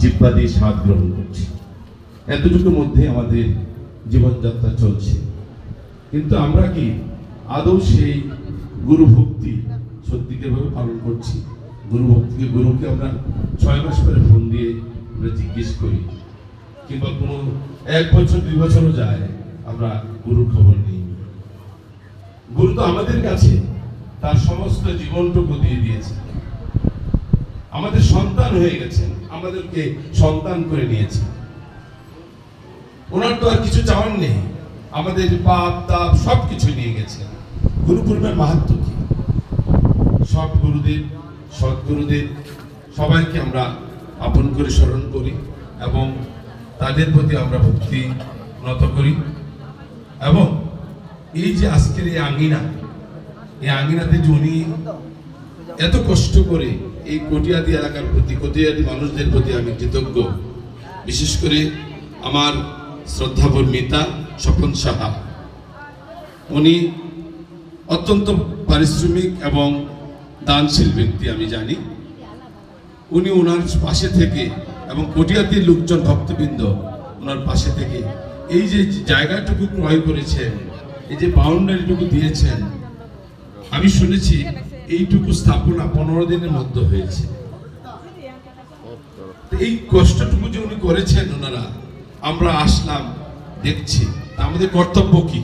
জিহ্বা দিয়ে স্বাদ গ্রহণ করছি, এতটুকুর মধ্যে আমাদের জীবনযাত্রা চলছে। কিন্তু আমরা কি আদৌ সেই গুরু ভক্তি সত্যিকারভাবে পালন করছি? গুরুকে আমরা 6 মাস পরে ফোন দিয়ে আমরা জিজ্ঞেস করি, কিংবা কোনো 1 বছর 2 বছরও যায় আমরা গুরুর খবর নিই। গুরু তো আমাদের কাছে তার সমস্ত জীবনটুকু দিয়ে দিয়েছে, আমাদের সন্তান হয়ে গেছেন, আমাদেরকে সন্তান করে নিয়েছে। ওনার তো আর কিছু চাওয়ার নেই, আমাদের পাপ তাপ সবকিছু নিয়ে গেছে। গুরু পূর্ণিমার মাহাত্ম্য কি? সব গুরুদেব, সদ্গুরুদেব সবাইকে আমরা আপন করে স্মরণ করি এবং তাদের প্রতি আমরা ভক্তি নত করি। এবং এই যে আজকের এই আঙ্গিনাতে যে উনি এত কষ্ট করে এই কটিয়াদি এলাকার প্রতি, কটিয়াদি মানুষদের প্রতি আমি কৃতজ্ঞ। বিশেষ করে আমার শ্রদ্ধাভর মিতা স্বপন সাহা, উনি অত্যন্ত পারিশ্রমিক এবং দানশীল ব্যক্তি, আমি জানি। উনি ওনার পাশে থেকে এবং কটিয়াদির লোকজন ভক্তবৃন্দ ওনার পাশে থেকে এই যে জায়গাটুকু ক্রয় করেছেন, এই যে বাউন্ডারিটুকু দিয়েছেন, আমি শুনেছি এইটুকু স্থাপনা 15 দিনের মধ্যে হয়েছে। এই কষ্টটুকু যে উনি করেছেন ওনারা, আমরা আসলাম দেখছি, আমাদের কর্তব্য কি?